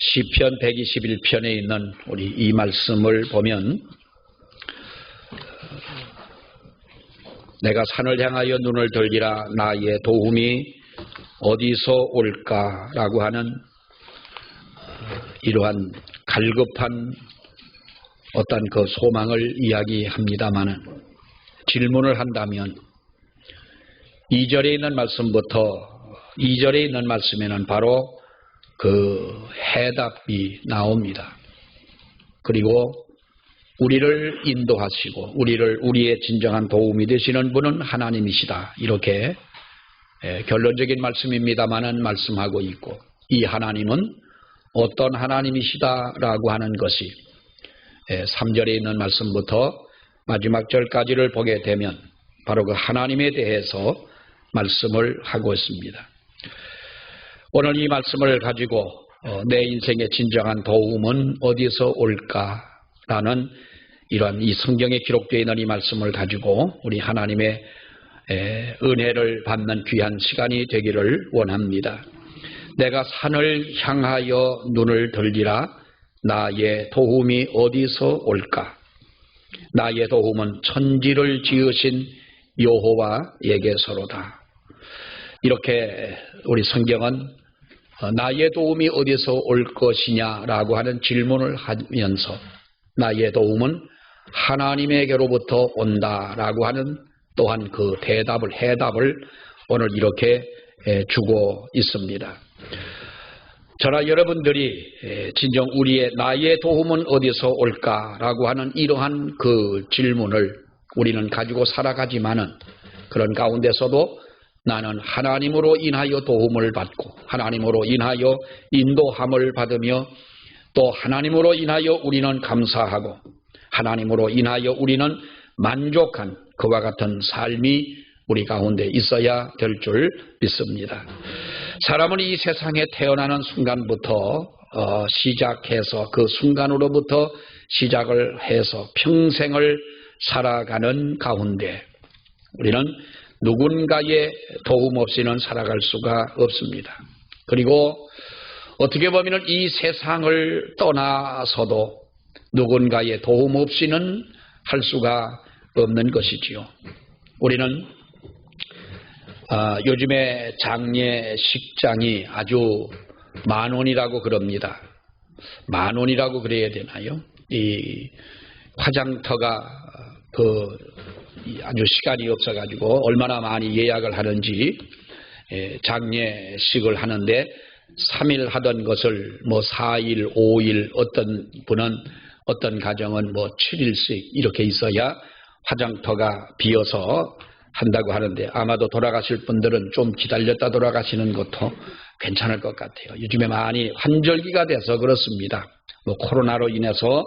시편 121편에 있는 우리 이 말씀을 보면 내가 산을 향하여 눈을 들리라 나의 도움이 어디서 올까라고 하는 이러한 갈급한 어떤 그 소망을 이야기합니다마는 질문을 한다면 2절에 있는 말씀부터 2절에 있는 말씀에는 바로 그 해답이 나옵니다. 그리고 우리를 인도하시고 우리의 진정한 도움이 되시는 분은 하나님이시다. 이렇게 결론적인 말씀입니다마는 말씀하고 있고, 이 하나님은 어떤 하나님이시다라고 하는 것이 3절에 있는 말씀부터 마지막 절까지를 보게 되면 바로 그 하나님에 대해서 말씀을 하고 있습니다. 오늘 이 말씀을 가지고 내 인생의 진정한 도움은 어디서 올까라는 이러한 이 성경에 기록되어 있는 이 말씀을 가지고 우리 하나님의 은혜를 받는 귀한 시간이 되기를 원합니다. 내가 산을 향하여 눈을 들리라 나의 도움이 어디서 올까? 나의 도움은 천지를 지으신 여호와에게서로다. 이렇게 우리 성경은 나의 도움이 어디서 올 것이냐라고 하는 질문을 하면서 나의 도움은 하나님에게로부터 온다라고 하는 또한 그 해답을 오늘 이렇게 주고 있습니다. 저나 여러분들이 진정 나의 도움은 어디서 올까라고 하는 이러한 그 질문을 우리는 가지고 살아가지만은 그런 가운데서도 나는 하나님으로 인하여 도움을 받고 하나님으로 인하여 인도함을 받으며 또 하나님으로 인하여 우리는 감사하고 하나님으로 인하여 우리는 만족한 그와 같은 삶이 우리 가운데 있어야 될 줄 믿습니다. 사람은 이 세상에 태어나는 순간부터 시작해서 그 순간으로부터 시작을 해서 평생을 살아가는 가운데 우리는 누군가의 도움 없이는 살아갈 수가 없습니다. 그리고 어떻게 보면 이 세상을 떠나서도 누군가의 도움 없이는 할 수가 없는 것이지요. 우리는 요즘에 장례식장이 아주 만원이라고 그럽니다. 만원이라고 그래야 되나요? 이 화장터가 아주 시간이 없어가지고 얼마나 많이 예약을 하는지 장례식을 하는데 3일 하던 것을 4일, 5일 어떤 분은 어떤 가정은 7일씩 이렇게 있어야 화장터가 비어서 한다고 하는데 아마도 돌아가실 분들은 좀 기다렸다 돌아가시는 것도 괜찮을 것 같아요. 요즘에 많이 환절기가 돼서 그렇습니다. 코로나로 인해서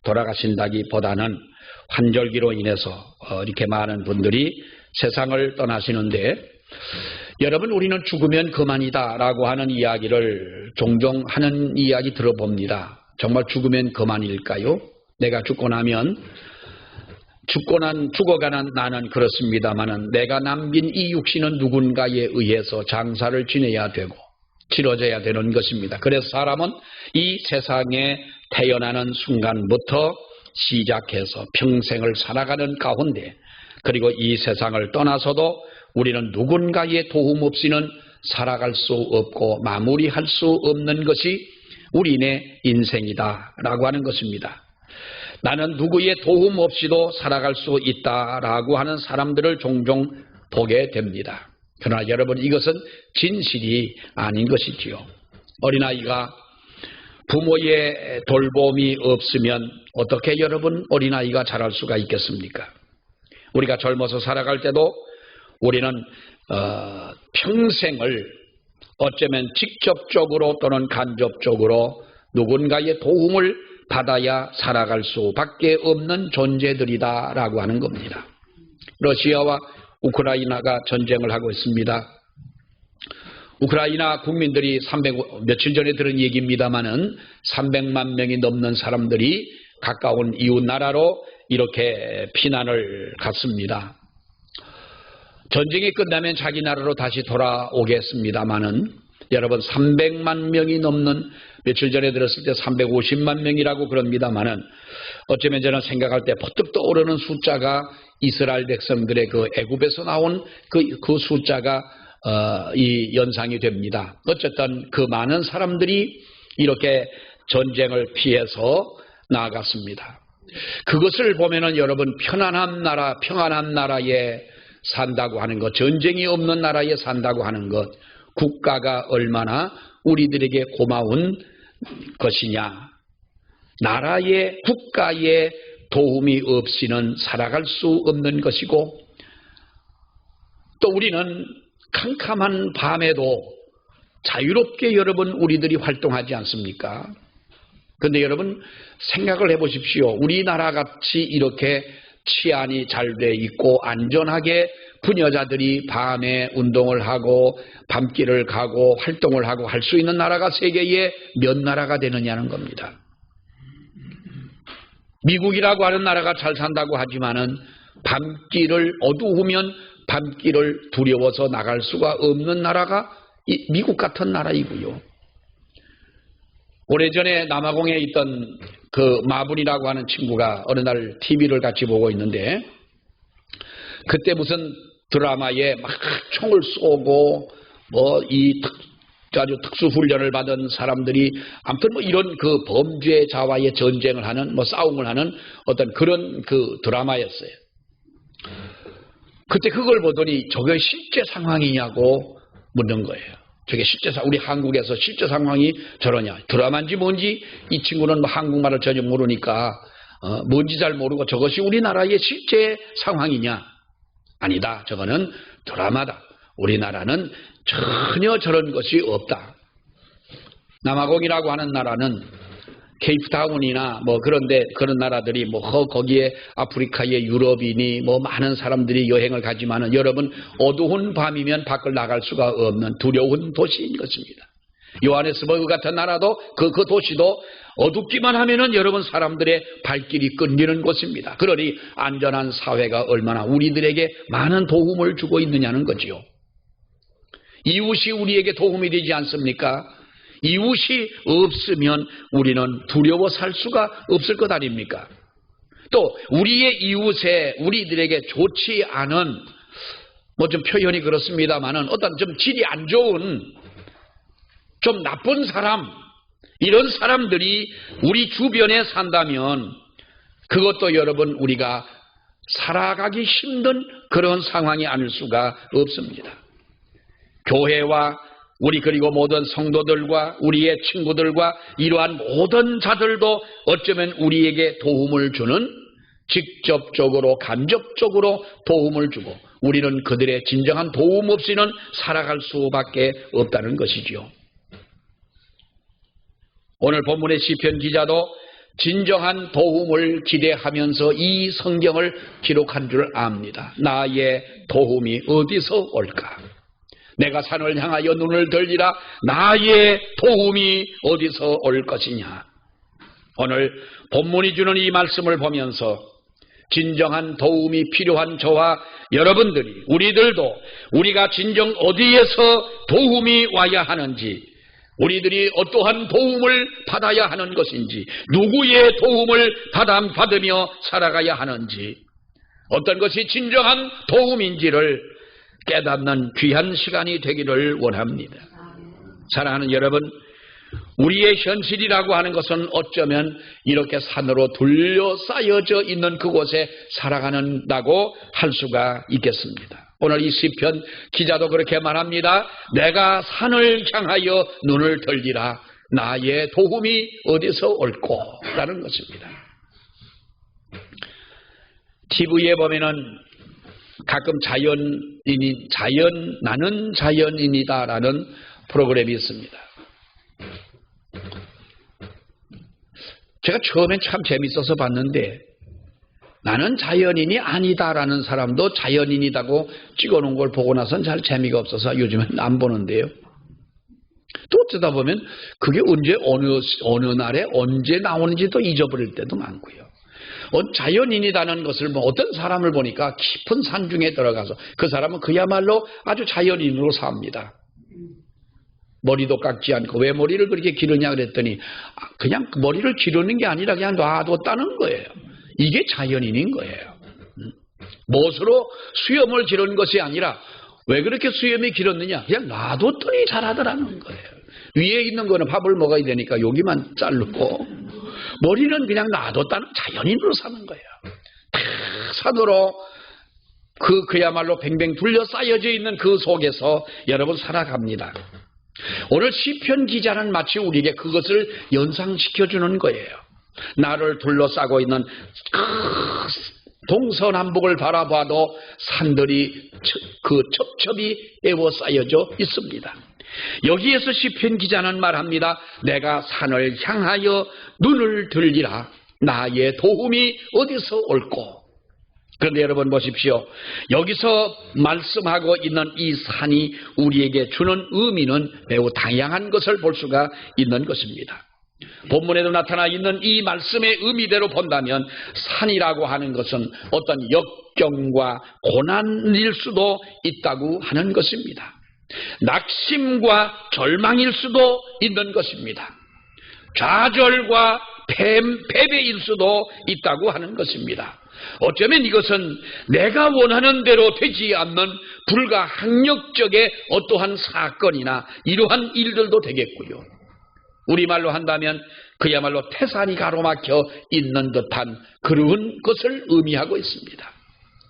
돌아가신다기보다는 환절기로 인해서 이렇게 많은 분들이 세상을 떠나시는데 여러분 우리는 죽으면 그만이다라고 하는 이야기를 종종 하는 이야기 들어봅니다. 정말 죽으면 그만일까요? 내가 죽어가는 나는 그렇습니다마는 내가 남긴 이 육신은 누군가에 의해서 장사를 지내야 되고 치러져야 되는 것입니다. 그래서 사람은 이 세상에 태어나는 순간부터 시작해서 평생을 살아가는 가운데 그리고 이 세상을 떠나서도 우리는 누군가의 도움 없이는 살아갈 수 없고 마무리할 수 없는 것이 우리의 인생이다라고 하는 것입니다. 나는 누구의 도움 없이도 살아갈 수 있다라고 하는 사람들을 종종 보게 됩니다. 그러나 여러분 이것은 진실이 아닌 것이지요. 어린아이가 부모의 돌봄이 없으면 어떻게 여러분 어린아이가 자랄 수가 있겠습니까? 우리가 젊어서 살아갈 때도 우리는 평생을 어쩌면 직접적으로 또는 간접적으로 누군가의 도움을 받아야 살아갈 수밖에 없는 존재들이다라고 하는 겁니다. 러시아와 우크라이나가 전쟁을 하고 있습니다. 우크라이나 국민들이 며칠 전에 들은 얘기입니다마는 300만 명이 넘는 사람들이 가까운 이웃 나라로 이렇게 피난을 갔습니다. 전쟁이 끝나면 자기 나라로 다시 돌아오겠습니다마는 여러분 300만 명이 넘는, 며칠 전에 들었을 때 350만 명이라고 그럽니다마는 어쩌면 저는 생각할 때 퍼뜩 떠오르는 숫자가 이스라엘 백성들의 그 애굽에서 나온 그 숫자가 이 연상이 됩니다. 어쨌든 그 많은 사람들이 이렇게 전쟁을 피해서 나아갔습니다. 그것을 보면은 여러분 평안한 나라에 산다고 하는 것, 전쟁이 없는 나라에 산다고 하는 것, 국가가 얼마나 우리들에게 고마운 것이냐. 나라의 국가의 도움이 없이는 살아갈 수 없는 것이고, 또 우리는 캄캄한 밤에도 자유롭게 여러분 우리들이 활동하지 않습니까? 그런데 여러분 생각을 해보십시오. 우리나라 같이 이렇게 치안이 잘 돼 있고 안전하게 부녀자들이 밤에 운동을 하고 밤길을 가고 활동을 하고 할 수 있는 나라가 세계에 몇 나라가 되느냐는 겁니다. 미국이라고 하는 나라가 잘 산다고 하지만은 밤길을 어두우면 밤길을 두려워서 나갈 수가 없는 나라가 미국 같은 나라이고요. 오래전에 남아공에 있던 그 마분이라고 하는 친구가 어느 날 TV를 같이 보고 있는데, 그때 무슨 드라마에 막 총을 쏘고 아주 특수훈련을 받은 사람들이 아무튼 이런 그 범죄자와의 전쟁을 하는 싸움을 하는 어떤 그런 그 드라마였어요. 그때 그걸 보더니 저게 실제 상황이냐고 묻는 거예요. 저게 우리 한국에서 실제 상황이 저러냐. 드라마인지 뭔지 이 친구는 한국말을 전혀 모르니까 뭔지 잘 모르고 저것이 우리나라의 실제 상황이냐. 아니다. 저거는 드라마다. 우리나라는 전혀 저런 것이 없다. 남아공이라고 하는 나라는 케이프타운이나 그런 나라들이 거기에 아프리카의 유럽인이 많은 사람들이 여행을 가지만은 여러분 어두운 밤이면 밖을 나갈 수가 없는 두려운 도시인 것입니다. 요하네스버그 같은 나라도 그 도시도 어둡기만 하면은 여러분 사람들의 발길이 끊기는 곳입니다. 그러니 안전한 사회가 얼마나 우리들에게 많은 도움을 주고 있느냐는 거지요. 이웃이 우리에게 도움이 되지 않습니까? 이웃이 없으면 우리는 두려워 살 수가 없을 것 아닙니까? 또 우리의 이웃에 우리들에게 좋지 않은 좀 표현이 그렇습니다만은 어떤 좀 질이 안 좋은 좀 나쁜 사람, 이런 사람들이 우리 주변에 산다면 그것도 여러분 우리가 살아가기 힘든 그런 상황이 아닐 수가 없습니다. 교회와 우리 그리고 모든 성도들과 우리의 친구들과 이러한 모든 자들도 어쩌면 우리에게 도움을 주는, 직접적으로 간접적으로 도움을 주고 우리는 그들의 진정한 도움 없이는 살아갈 수밖에 없다는 것이지요. 오늘 본문의 시편 기자도 진정한 도움을 기대하면서 이 성경을 기록한 줄 압니다. 나의 도움이 어디서 올까? 내가 산을 향하여 눈을 들리라. 나의 도움이 어디서 올 것이냐. 오늘 본문이 주는 이 말씀을 보면서 진정한 도움이 필요한 저와 여러분들이, 우리들도 우리가 진정 어디에서 도움이 와야 하는지, 우리들이 어떠한 도움을 받아야 하는 것인지, 누구의 도움을 받으며 살아가야 하는지, 어떤 것이 진정한 도움인지를 깨닫는 귀한 시간이 되기를 원합니다. 사랑하는 여러분, 우리의 현실이라고 하는 것은 어쩌면 이렇게 산으로 둘러싸여져 있는 그곳에 살아간다고 할 수가 있겠습니다. 오늘 이 시편 기자도 그렇게 말합니다. 내가 산을 향하여 눈을 들리라. 나의 도움이 어디서 올꼬? 라는 것입니다. TV에 보면은 가끔 나는 자연인이다라는 프로그램이 있습니다. 제가 처음엔 참 재밌어서 봤는데, 나는 자연인이 아니다라는 사람도 자연인이라고 찍어놓은 걸 보고 나선 잘 재미가 없어서 요즘엔 안 보는데요. 또 어쩌다 보면 그게 언제 어느 날에 언제 나오는지도 잊어버릴 때도 많고요. 자연인이라는 것을 어떤 사람을 보니까 깊은 산중에 들어가서 그 사람은 그야말로 아주 자연인으로 삽니다. 머리도 깎지 않고 왜 머리를 그렇게 기르냐 그랬더니 그냥 머리를 기르는 게 아니라 그냥 놔뒀다는 거예요. 이게 자연인인 거예요. 못으로 수염을 기른 것이 아니라 왜 그렇게 수염이 길었느냐? 그냥 놔뒀더니 자라더라는 거예요. 위에 있는 거는 밥을 먹어야 되니까 여기만 자르고 머리는 그냥 놔뒀다는 자연인으로 사는 거예요. 다 산으로 그야말로 뱅뱅 둘러싸여져 있는 그 속에서 여러분 살아갑니다. 오늘 시편 기자는 마치 우리에게 그것을 연상시켜주는 거예요. 나를 둘러싸고 있는 동서남북을 바라봐도 산들이 첩첩이 에워싸여져 있습니다. 여기에서 시편 기자는 말합니다. 내가 산을 향하여 눈을 들리라. 나의 도움이 어디서 올꼬. 그런데 여러분 보십시오. 여기서 말씀하고 있는 이 산이 우리에게 주는 의미는 매우 다양한 것을 볼 수가 있는 것입니다. 본문에도 나타나 있는 이 말씀의 의미대로 본다면 산이라고 하는 것은 어떤 역경과 고난일 수도 있다고 하는 것입니다. 낙심과 절망일 수도 있는 것입니다. 좌절과 패배일 수도 있다고 하는 것입니다. 어쩌면 이것은 내가 원하는 대로 되지 않는 불가항력적의 어떠한 사건이나 이러한 일들도 되겠고요. 우리말로 한다면 그야말로 태산이 가로막혀 있는 듯한 그런 것을 의미하고 있습니다.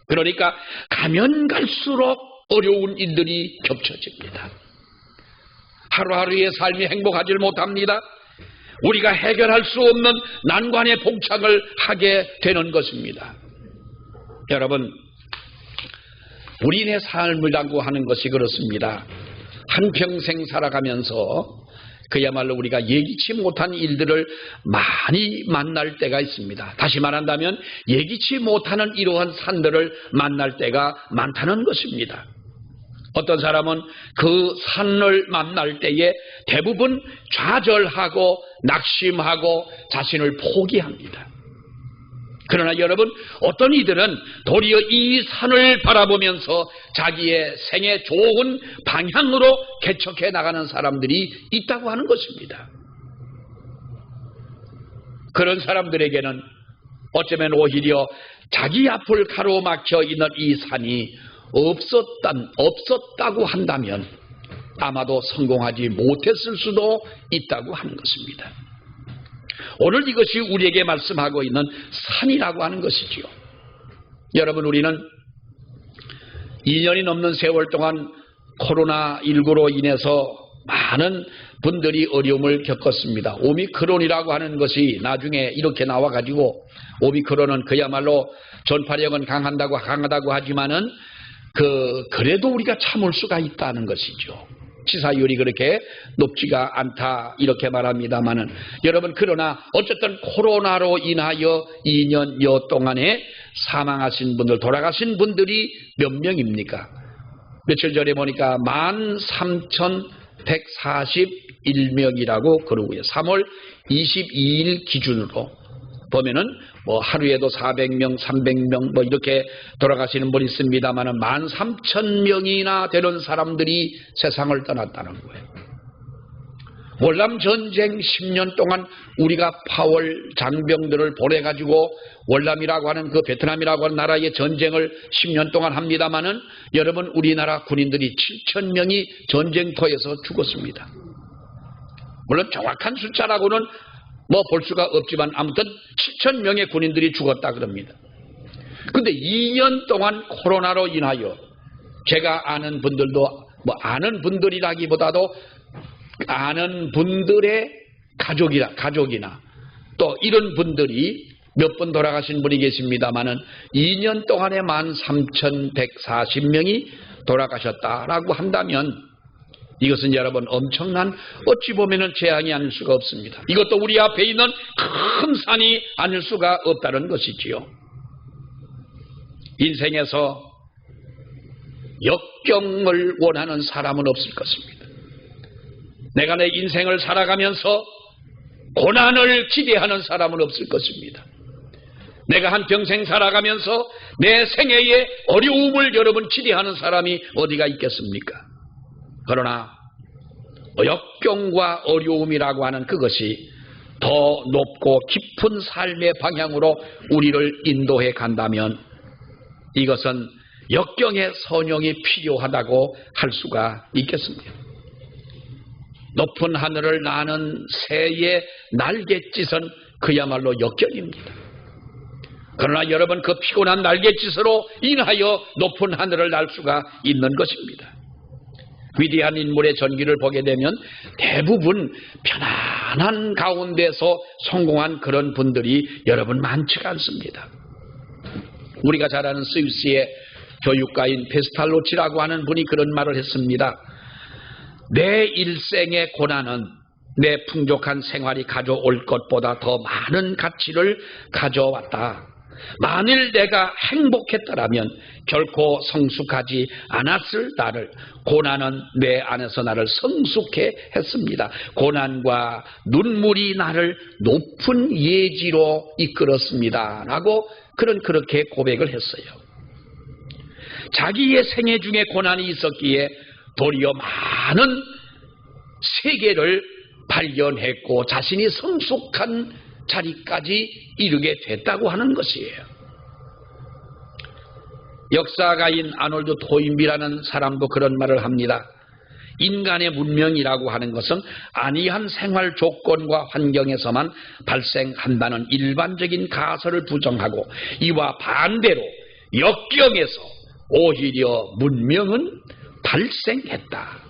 그러니까 가면 갈수록 어려운 일들이 겹쳐집니다. 하루하루의 삶이 행복하지 못합니다. 우리가 해결할 수 없는 난관의 봉착을 하게 되는 것입니다. 여러분, 우리의 삶이라고 하는 것이 그렇습니다. 한평생 살아가면서 그야말로 우리가 예기치 못한 일들을 많이 만날 때가 있습니다. 다시 말한다면 예기치 못하는 이러한 산들을 만날 때가 많다는 것입니다. 어떤 사람은 그 산을 만날 때에 대부분 좌절하고 낙심하고 자신을 포기합니다. 그러나 여러분, 어떤 이들은 도리어 이 산을 바라보면서 자기의 생애 좋은 방향으로 개척해 나가는 사람들이 있다고 하는 것입니다. 그런 사람들에게는 어쩌면 오히려 자기 앞을 가로막혀 있는 이 산이 없었다고 한다면 아마도 성공하지 못했을 수도 있다고 하는 것입니다. 오늘 이것이 우리에게 말씀하고 있는 산이라고 하는 것이지요. 여러분, 우리는 2년이 넘는 세월 동안 코로나19로 인해서 많은 분들이 어려움을 겪었습니다. 오미크론이라고 하는 것이 나중에 이렇게 나와가지고 오미크론은 그야말로 전파력은 강하다고 하지만은 그래도 우리가 참을 수가 있다는 것이죠. 치사율이 그렇게 높지가 않다 이렇게 말합니다마는 여러분, 그러나 어쨌든 코로나로 인하여 2년여 동안에 사망하신 분들, 돌아가신 분들이 몇 명입니까? 며칠 전에 보니까 13,141명이라고 그러고요. 3월 22일 기준으로 보면은 뭐 하루에도 400명, 300명 뭐 이렇게 돌아가시는 분이 있습니다만은 13,000명이나 되는 사람들이 세상을 떠났다는 거예요. 월남 전쟁 10년 동안 우리가 파월 장병들을 보내가지고 월남이라고 하는 그 베트남이라고 하는 나라의 전쟁을 10년 동안 합니다만은 여러분, 우리나라 군인들이 7,000명이 전쟁터에서 죽었습니다. 물론 정확한 숫자라고는 뭐 볼 수가 없지만 아무튼 7,000명의 군인들이 죽었다 그럽니다. 근데 2년 동안 코로나로 인하여 제가 아는 분들도 뭐 아는 분들이라기보다도 아는 분들의 가족이나 또 이런 분들이 몇 분 돌아가신 분이 계십니다만은 2년 동안에 13,140명이 돌아가셨다라고 한다면 이것은 여러분 엄청난 어찌 보면은 재앙이 아닐 수가 없습니다. 이것도 우리 앞에 있는 큰 산이 아닐 수가 없다는 것이지요. 인생에서 역경을 원하는 사람은 없을 것입니다. 내가 내 인생을 살아가면서 고난을 기대하는 사람은 없을 것입니다. 내가 한평생 살아가면서 내 생애에 어려움을 여러분 기대하는 사람이 어디가 있겠습니까? 그러나 역경과 어려움이라고 하는 그것이 더 높고 깊은 삶의 방향으로 우리를 인도해 간다면 이것은 역경의 선용이 필요하다고 할 수가 있겠습니다. 높은 하늘을 나는 새의 날갯짓은 그야말로 역경입니다. 그러나 여러분, 그 피곤한 날갯짓으로 인하여 높은 하늘을 날 수가 있는 것입니다. 위대한 인물의 전기를 보게 되면 대부분 편안한 가운데서 성공한 그런 분들이 여러분 많지가 않습니다. 우리가 잘 아는 스위스의 교육가인 페스탈로치라고 하는 분이 그런 말을 했습니다. 내 일생의 고난은 내 풍족한 생활이 가져올 것보다 더 많은 가치를 가져왔다. 만일 내가 행복했더라면 결코 성숙하지 않았을 나를 고난은 내 안에서 나를 성숙해 했습니다. 고난과 눈물이 나를 높은 예지로 이끌었습니다. 라고 그렇게 고백을 했어요. 자기의 생애 중에 고난이 있었기에 도리어 많은 세계를 발견했고 자신이 성숙한 자리까지 이르게 됐다고 하는 것이에요. 역사가인 아놀드 토인비라는 사람도 그런 말을 합니다. 인간의 문명이라고 하는 것은 안이한 생활 조건과 환경에서만 발생한다는 일반적인 가설을 부정하고 이와 반대로 역경에서 오히려 문명은 발생했다.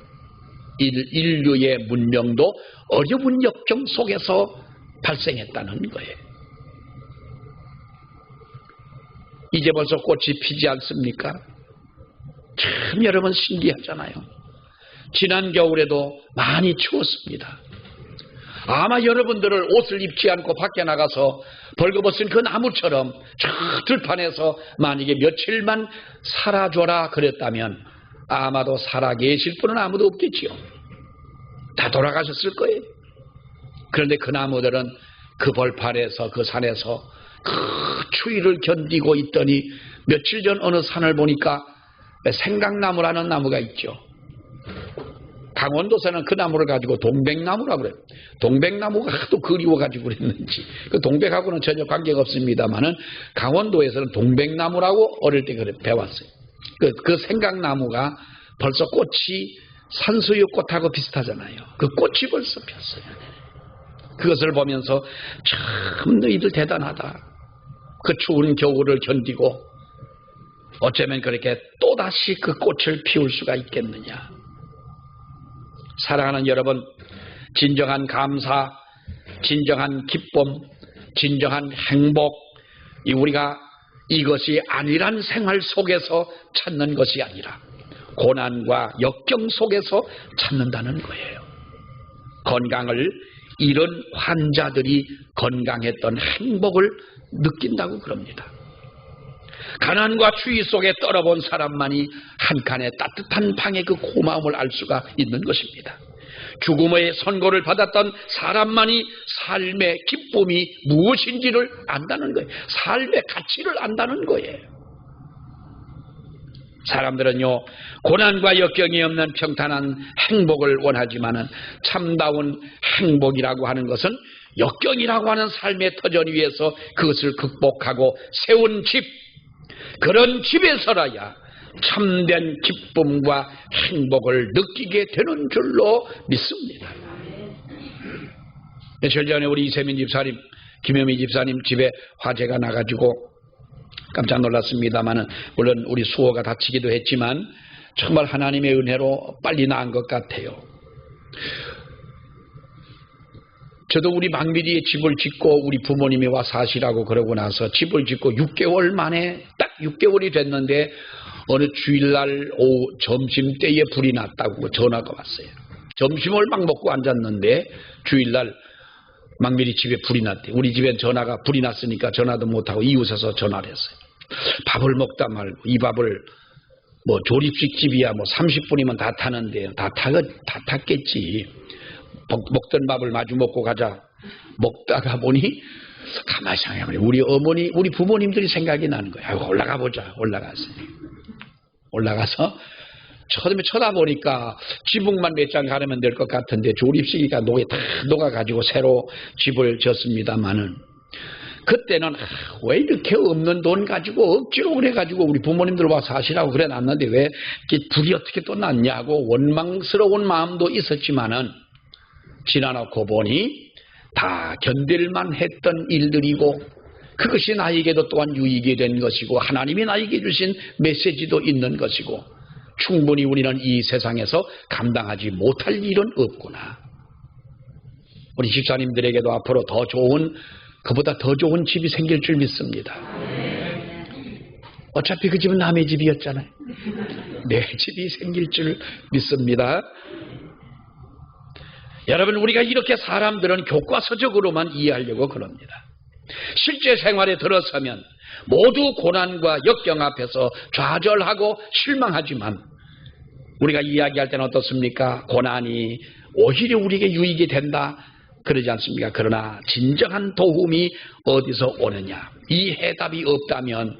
인류의 문명도 어려운 역경 속에서 발생했다는 거예요. 이제 벌써 꽃이 피지 않습니까? 참 여러분 신기하잖아요. 지난 겨울에도 많이 추웠습니다. 아마 여러분들을 옷을 입지 않고 밖에 나가서 벌거벗은 그 나무처럼 저 들판에서 만약에 며칠만 살아줘라 그랬다면 아마도 살아 계실 분은 아무도 없겠지요. 다 돌아가셨을 거예요. 그런데 그 나무들은 그 벌판에서 그 산에서 그 추위를 견디고 있더니 며칠 전 어느 산을 보니까 생강나무라는 나무가 있죠. 강원도에서는 그 나무를 가지고 동백나무라고 그래요. 동백나무가 하도 그리워가지고 그랬는지 그 동백하고는 전혀 관계가 없습니다만은 강원도에서는 동백나무라고 어릴 때 그래 배웠어요. 그 생강나무가 벌써 꽃이 산수유꽃하고 비슷하잖아요. 그 꽃이 벌써 폈어요. 그것을 보면서 참 너희들 대단하다. 그 추운 겨울을 견디고 어쩌면 그렇게 또다시 그 꽃을 피울 수가 있겠느냐. 사랑하는 여러분, 진정한 감사, 진정한 기쁨, 진정한 행복, 우리가 이것이 안일한 생활 속에서 찾는 것이 아니라 고난과 역경 속에서 찾는다는 거예요. 건강을 잃은 환자들이 건강했던 행복을 느낀다고 그럽니다. 가난과 추위 속에 떨어본 사람만이 한 칸의 따뜻한 방의 그 고마움을 알 수가 있는 것입니다. 죽음의 선고를 받았던 사람만이 삶의 기쁨이 무엇인지를 안다는 거예요. 삶의 가치를 안다는 거예요. 사람들은요, 고난과 역경이 없는 평탄한 행복을 원하지만은 참다운 행복이라고 하는 것은 역경이라고 하는 삶의 터전 위에서 그것을 극복하고 세운 집, 그런 집에서라야 참된 기쁨과 행복을 느끼게 되는 줄로 믿습니다. 며칠 전에 우리 이세민 집사님, 김현미 집사님 집에 화재가 나가지고 깜짝 놀랐습니다만은 물론 우리 수호가 다치기도 했지만 정말 하나님의 은혜로 빨리 나은 것 같아요. 저도 우리 망미리에 집을 짓고 우리 부모님이 와 사시라고 그러고 나서 집을 짓고 6개월 만에 딱 6개월이 됐는데 어느 주일날 오후 점심때에 불이 났다고 전화가 왔어요. 점심을 막 먹고 앉았는데 주일날 망미리 집에 불이 났대. 우리 집엔 전화가 불이 났으니까 전화도 못하고 이웃에서 전화를 했어요. 밥을 먹다 말고 이 밥을 뭐 조립식 집이야 뭐 30분이면 다 타는데 다 탔겠지. 먹던 밥을 마주 먹고 가자. 먹다가 보니 가만히 생각해보니 우리 어머니, 우리 부모님들이 생각이 나는 거야. 올라가 보자. 올라갔어요. 올라가서 처음에 쳐다보니까 지붕만 몇 장 가르면 될 것 같은데 조립식이가 녹에 다 녹아가지고 새로 집을 졌습니다마는 그때는 왜 이렇게 없는 돈 가지고 억지로 그래가지고 우리 부모님들 와 사시라고 그래 놨는데 왜 이렇게 불이 어떻게 또 났냐고 원망스러운 마음도 있었지만은 지나놓고 보니 다 견딜만 했던 일들이고 그것이 나에게도 또한 유익이 된 것이고 하나님이 나에게 주신 메시지도 있는 것이고 충분히 우리는 이 세상에서 감당하지 못할 일은 없구나. 우리 집사님들에게도 앞으로 더 좋은 그보다 더 좋은 집이 생길 줄 믿습니다. 어차피 그 집은 남의 집이었잖아요. 내 집이 생길 줄 믿습니다. 여러분 우리가 이렇게 사람들은 교과서적으로만 이해하려고 그럽니다. 실제 생활에 들어서면 모두 고난과 역경 앞에서 좌절하고 실망하지만 우리가 이야기할 때는 어떻습니까? 고난이 오히려 우리에게 유익이 된다 그러지 않습니까? 그러나 진정한 도움이 어디서 오느냐? 이 해답이 없다면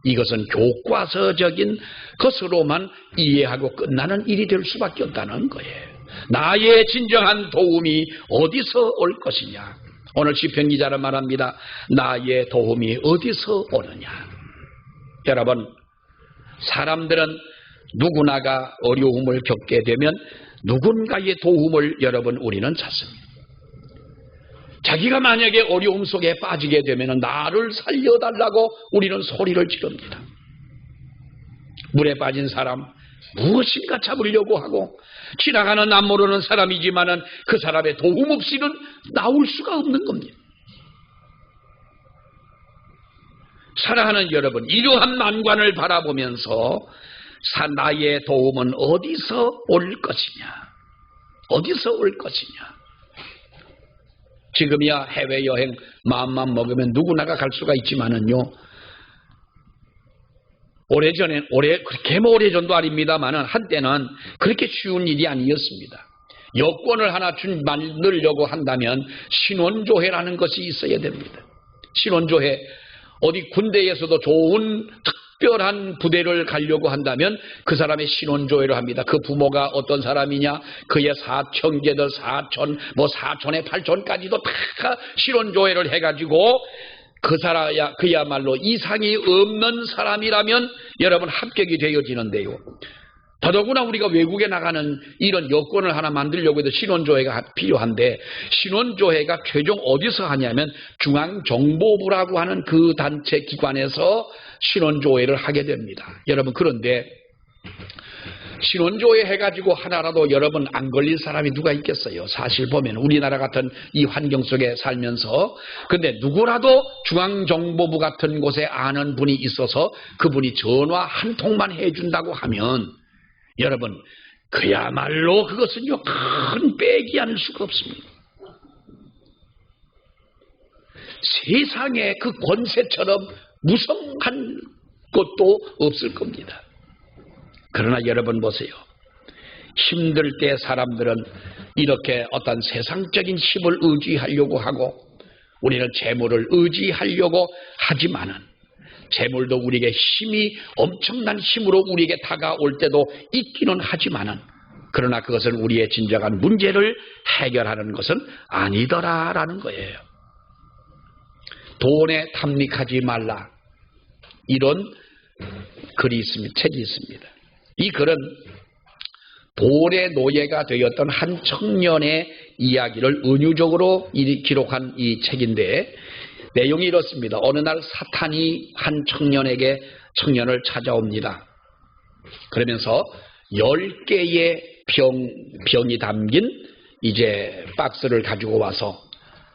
이것은 교과서적인 것으로만 이해하고 끝나는 일이 될 수밖에 없다는 거예요. 나의 진정한 도움이 어디서 올 것이냐? 오늘 시편 기자는 말합니다. 나의 도움이 어디서 오느냐? 여러분, 사람들은 누구나가 어려움을 겪게 되면 누군가의 도움을 여러분 우리는 찾습니다. 자기가 만약에 어려움 속에 빠지게 되면 나를 살려달라고 우리는 소리를 지릅니다. 물에 빠진 사람 무엇인가 잡으려고 하고 지나가는 남 모르는 사람이지만은 그 사람의 도움 없이는 나올 수가 없는 겁니다. 사랑하는 여러분, 이러한 난관을 바라보면서 나의 도움은 어디서 올 것이냐? 어디서 올 것이냐? 지금이야 해외여행 마음만 먹으면 누구나가 갈 수가 있지만은요, 그렇게 오래전도 아닙니다만은 한때는 그렇게 쉬운 일이 아니었습니다. 여권을 하나 만들려고 한다면 신원조회라는 것이 있어야 됩니다. 신원조회, 어디 군대에서도 좋은 특별한 부대를 가려고 한다면 그 사람의 신원조회를 합니다. 그 부모가 어떤 사람이냐, 그의 사촌계들, 사촌의 팔촌까지도 다 신원조회를 해가지고 그야말로 이상이 없는 사람이라면 여러분 합격이 되어지는데요. 더더구나 우리가 외국에 나가는 이런 여권을 하나 만들려고 해도 신원조회가 필요한데 신원조회가 최종 어디서 하냐면 중앙정보부라고 하는 그 단체 기관에서 신원조회를 하게 됩니다. 여러분 그런데 신원조회 해가지고 하나라도 여러분 안 걸릴 사람이 누가 있겠어요? 사실 보면 우리나라 같은 이 환경 속에 살면서 근데 누구라도 중앙정보부 같은 곳에 아는 분이 있어서 그분이 전화 한 통만 해준다고 하면 여러분 그야말로 그것은요 큰 빼기 않을 수가 없습니다. 세상에 그 권세처럼 무성한 것도 없을 겁니다. 그러나 여러분 보세요. 힘들 때 사람들은 이렇게 어떤 세상적인 힘을 의지하려고 하고 우리는 재물을 의지하려고 하지만은 재물도 우리에게 힘이 엄청난 힘으로 우리에게 다가올 때도 있기는 하지만은 그러나 그것은 우리의 진정한 문제를 해결하는 것은 아니더라라는 거예요. 돈에 탐닉하지 말라. 이런 글이 있습니다. 책이 있습니다. 이 글은 돈의 노예가 되었던 한 청년의 이야기를 은유적으로 기록한 이 책인데 내용이 이렇습니다. 어느 날 사탄이 한 청년을 찾아옵니다. 그러면서 10개의 병이 담긴 이제 박스를 가지고 와서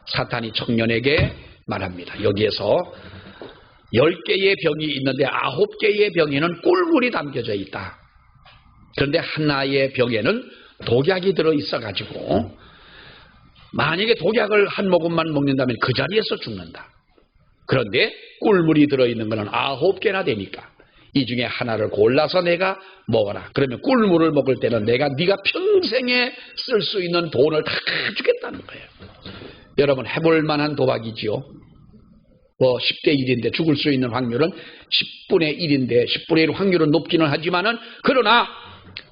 사탄이 청년에게 말합니다. 여기에서 10개의 병이 있는데 9개의 병에는 꿀물이 담겨져 있다. 그런데 하나의 병에는 독약이 들어있어가지고 만약에 독약을 한 모금만 먹는다면 그 자리에서 죽는다. 그런데 꿀물이 들어있는 것은 9개나 되니까 이 중에 하나를 골라서 내가 먹어라. 그러면 꿀물을 먹을 때는 네가 평생에 쓸 수 있는 돈을 다 주겠다는 거예요. 여러분 해볼 만한 도박이지요. 10대 1인데 죽을 수 있는 확률은 10분의 1인데 10분의 1 확률은 높기는 하지만은 그러나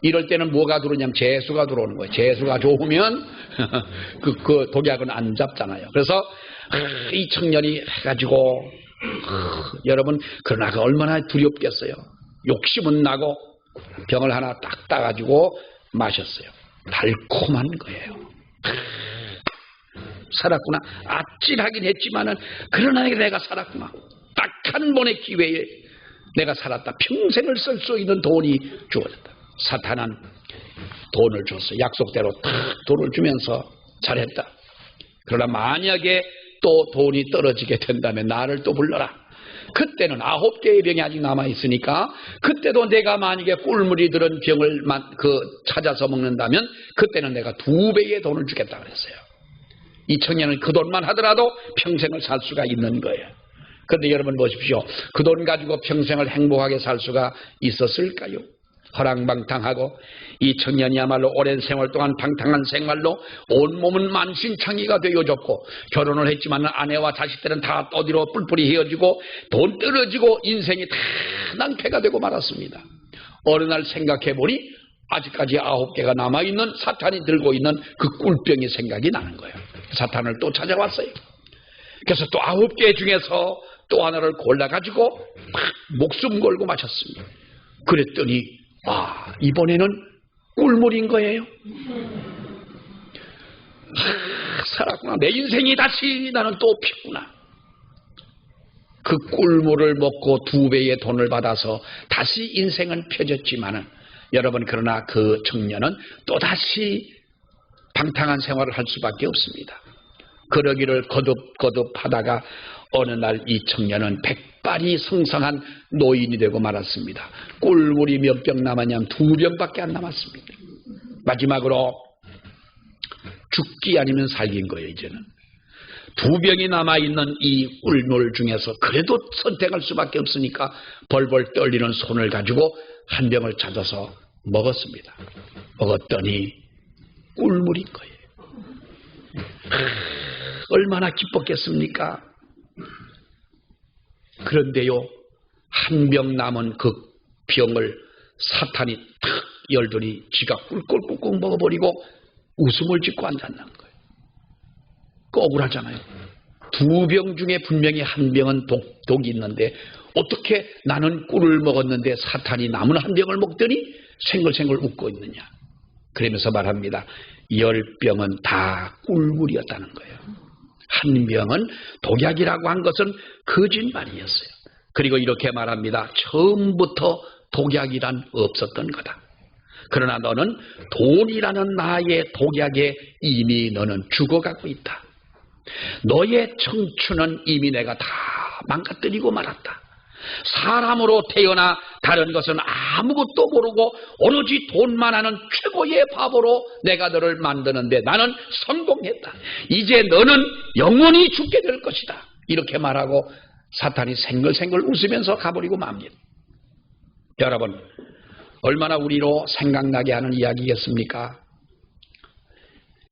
이럴 때는 뭐가 들어오냐면 재수가 들어오는 거예요. 재수가 좋으면 그 독약은 안 잡잖아요. 그래서 이 청년이 해가지고 여러분 그러나 그 얼마나 두렵겠어요. 욕심은 나고 병을 하나 딱 따가지고 마셨어요. 달콤한 거예요. 살았구나. 아찔하긴 했지만은 그러나 내가 살았구나. 딱 한 번의 기회에 내가 살았다. 평생을 쓸 수 있는 돈이 주어졌다. 사탄은 돈을 줬어. 약속대로 탁 돈을 주면서 잘했다. 그러나 만약에 또 돈이 떨어지게 된다면 나를 또 불러라. 그때는 9개의 병이 아직 남아있으니까 그때도 내가 만약에 꿀물이 들은 병을 찾아서 먹는다면 그때는 내가 2배의 돈을 주겠다 그랬어요. 이 청년은 그 돈만 하더라도 평생을 살 수가 있는 거예요. 그런데 여러분 보십시오. 그 돈 가지고 평생을 행복하게 살 수가 있었을까요? 허랑방탕하고 이 청년이야말로 오랜 세월 동안 방탕한 생활로 온몸은 만신창이가 되어졌고 결혼을 했지만 아내와 자식들은 다 떠디로 뿔뿔이 헤어지고 돈 떨어지고 인생이 다 낭패가 되고 말았습니다. 어느 날 생각해보니 아직까지 9개가 남아있는 사탄이 들고 있는 그 꿀병이 생각이 나는 거예요. 사탄을 또 찾아왔어요. 그래서 또 9개 중에서 또 하나를 골라가지고 막 목숨 걸고 마셨습니다. 그랬더니 이번에는 꿀물인 거예요. 살았구나. 내 인생이 다시 나는 또 피구나. 그 꿀물을 먹고 2배의 돈을 받아서 다시 인생은 펴졌지만은 여러분 그러나 그 청년은 또다시 방탕한 생활을 할 수밖에 없습니다. 그러기를 거듭 하다가 어느 날 이 청년은 백발이 성성한 노인이 되고 말았습니다. 꿀물이 몇 병 남았냐면 2병밖에 안 남았습니다. 마지막으로 죽기 아니면 살긴 거예요. 이제는 2병이 남아있는 이 꿀물 중에서 그래도 선택할 수밖에 없으니까 벌벌 떨리는 손을 가지고 한 병을 찾아서 먹었습니다. 먹었더니 꿀물인 거예요. 얼마나 기뻤겠습니까? 그런데요, 한 병 남은 그 병을 사탄이 탁 열더니 지가 꿀꿀꿀꿀 먹어버리고 웃음을 짓고 앉았는 거예요. 억울하잖아요. 2병 중에 분명히 한 병은 독이 있는데 어떻게 나는 꿀을 먹었는데 사탄이 남은 한 병을 먹더니 생글생글 웃고 있느냐. 그러면서 말합니다. 10병은 다 꿀물이었다는 거예요. 한 병은 독약이라고 한 것은 거짓말이었어요. 그리고 이렇게 말합니다. 처음부터 독약이란 없었던 거다. 그러나 너는 돈이라는 나의 독약에 이미 너는 죽어가고 있다. 너의 청춘은 이미 내가 다 망가뜨리고 말았다. 사람으로 태어나 다른 것은 아무것도 모르고 오로지 돈만 하는 최고의 바보로 내가 너를 만드는데 나는 성공했다. 이제 너는 영원히 죽게 될 것이다. 이렇게 말하고 사탄이 생글생글 웃으면서 가버리고 맙니다. 여러분, 얼마나 우리로 생각나게 하는 이야기겠습니까?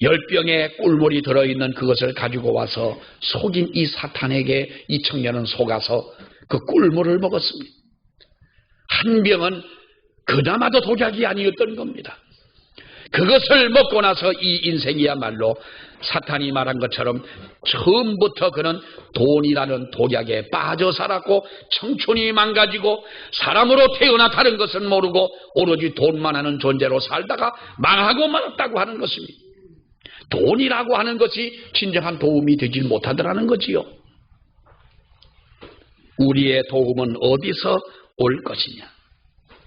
10병의 꿀물이 들어있는 그것을 가지고 와서 속인 이 사탄에게 이 청년은 속아서 그 꿀물을 먹었습니다. 한 병은 그나마도 독약이 아니었던 겁니다. 그것을 먹고 나서 이 인생이야말로 사탄이 말한 것처럼 처음부터 그는 돈이라는 독약에 빠져 살았고 청춘이 망가지고 사람으로 태어나 다른 것은 모르고 오로지 돈만 하는 존재로 살다가 망하고 말았다고 하는 것입니다. 돈이라고 하는 것이 진정한 도움이 되지 못하더라는 거지요. 우리의 도움은 어디서 올 것이냐.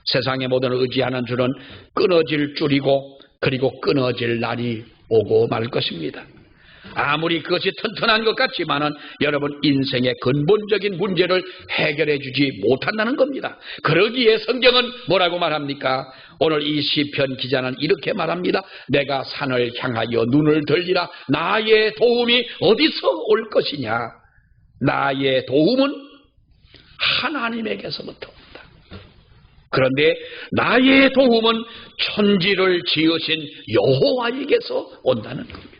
세상의 모든 의지하는 줄은 끊어질 줄이고 그리고 끊어질 날이 오고 말 것입니다. 아무리 그것이 튼튼한 것 같지만은 여러분 인생의 근본적인 문제를 해결해 주지 못한다는 겁니다. 그러기에 성경은 뭐라고 말합니까? 오늘 이 시편 기자는 이렇게 말합니다. 내가 산을 향하여 눈을 들리라. 나의 도움이 어디서 올 것이냐. 나의 도움은 하나님에게서부터 온다. 그런데 나의 도움은 천지를 지으신 여호와에게서 온다는 겁니다.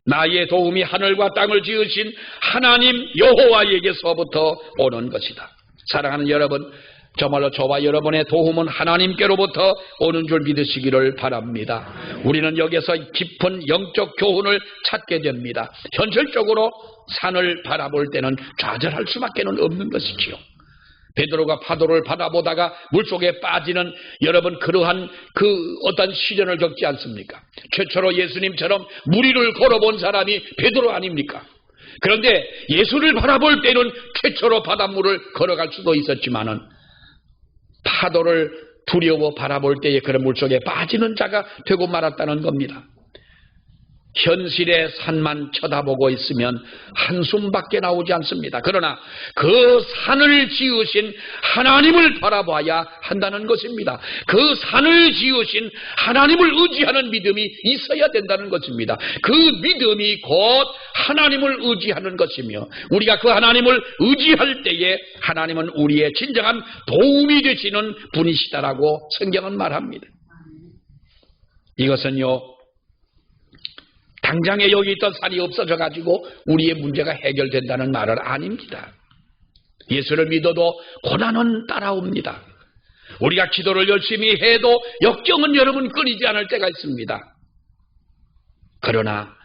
나의 도움이 하늘과 땅을 지으신 하나님 여호와에게서부터 오는 것이다. 사랑하는 여러분, 정말로 저와 여러분의 도움은 하나님께로부터 오는 줄 믿으시기를 바랍니다. 우리는 여기서 깊은 영적 교훈을 찾게 됩니다. 현실적으로 산을 바라볼 때는 좌절할 수밖에 없는 것이지요. 베드로가 파도를 바라보다가 물속에 빠지는 여러분 그러한 그 어떤 시련을 겪지 않습니까? 최초로 예수님처럼 물 위를 걸어본 사람이 베드로 아닙니까? 그런데 예수를 바라볼 때는 최초로 바닷물을 걸어갈 수도 있었지만은 파도를 두려워 바라볼 때에 그런 물속에 빠지는 자가 되고 말았다는 겁니다. 현실의 산만 쳐다보고 있으면 한숨밖에 나오지 않습니다. 그러나 그 산을 지으신 하나님을 바라봐야 한다는 것입니다. 그 산을 지으신 하나님을 의지하는 믿음이 있어야 된다는 것입니다. 그 믿음이 곧 하나님을 의지하는 것이며 우리가 그 하나님을 의지할 때에 하나님은 우리의 진정한 도움이 되시는 분이시다라고 성경은 말합니다. 이것은요 당장에 여기 있던 산이 없어져 가지고 우리의 문제가 해결된다는 말은 아닙니다. 예수를 믿어도 고난은 따라옵니다. 우리가 기도를 열심히 해도 역경은 여러분 끊이지 않을 때가 있습니다. 그러나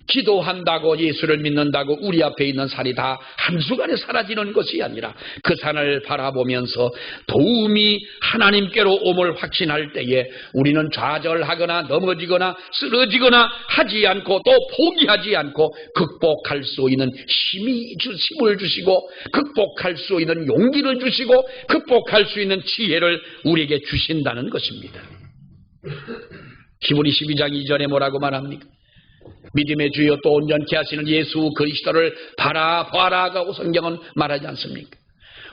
기도한다고 예수를 믿는다고 우리 앞에 있는 산이 다 한순간에 사라지는 것이 아니라 그 산을 바라보면서 도움이 하나님께로 옴을 확신할 때에 우리는 좌절하거나 넘어지거나 쓰러지거나 하지 않고 또 포기하지 않고 극복할 수 있는 힘을 주시고 극복할 수 있는 용기를 주시고 극복할 수 있는 지혜를 우리에게 주신다는 것입니다. 히브리 12장 2절에 뭐라고 말합니까? 믿음의 주여 또 온전케 하시는 예수 그리스도를 바라보아라고 성경은 말하지 않습니까?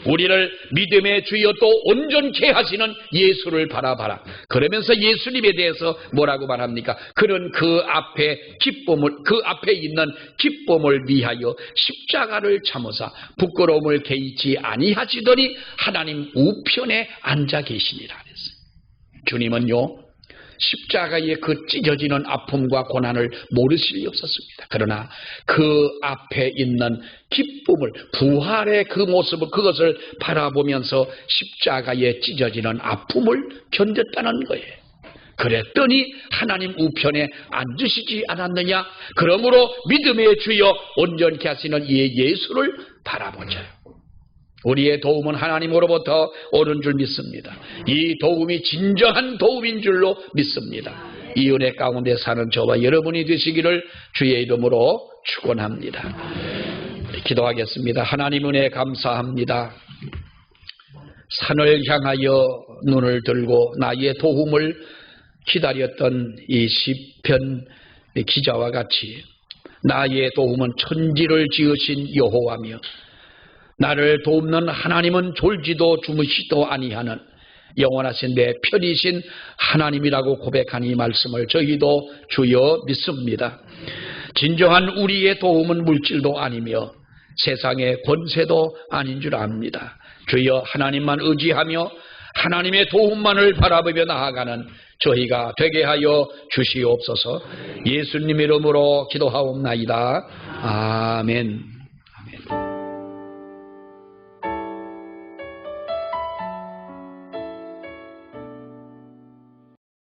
우리를 믿음의 주여 또 온전케 하시는 예수를 바라봐라. 그러면서 예수님에 대해서 뭐라고 말합니까? 그는 그 앞에 있는 기쁨을 위하여 십자가를 참으사 부끄러움을 개의치 아니하시더니 하나님 우편에 앉아 계시니라 그랬어요. 주님은요 십자가의 그 찢어지는 아픔과 고난을 모르실 리 없었습니다. 그러나 그 앞에 있는 기쁨을, 부활의 그 모습을, 그것을 바라보면서 십자가의 찢어지는 아픔을 견뎠다는 거예요. 그랬더니 하나님 우편에 앉으시지 않았느냐? 그러므로 믿음의 주여 온전케 하시는 이 예수를 바라보자. 우리의 도움은 하나님으로부터 오는 줄 믿습니다. 이 도움이 진정한 도움인 줄로 믿습니다. 이 은혜 가운데 사는 저와 여러분이 되시기를 주의 이름으로 축원합니다. 기도하겠습니다. 하나님 은혜 감사합니다. 산을 향하여 눈을 들고 나의 도움을 기다렸던 이 시편 기자와 같이 나의 도움은 천지를 지으신 여호와며 나를 돕는 하나님은 졸지도 주무시도 아니하는 영원하신 내 편이신 하나님이라고 고백한 이 말씀을 저희도 주여 믿습니다. 진정한 우리의 도움은 물질도 아니며 세상의 권세도 아닌 줄 압니다. 주여 하나님만 의지하며 하나님의 도움만을 바라보며 나아가는 저희가 되게 하여 주시옵소서. 예수님 이름으로 기도하옵나이다. 아멘.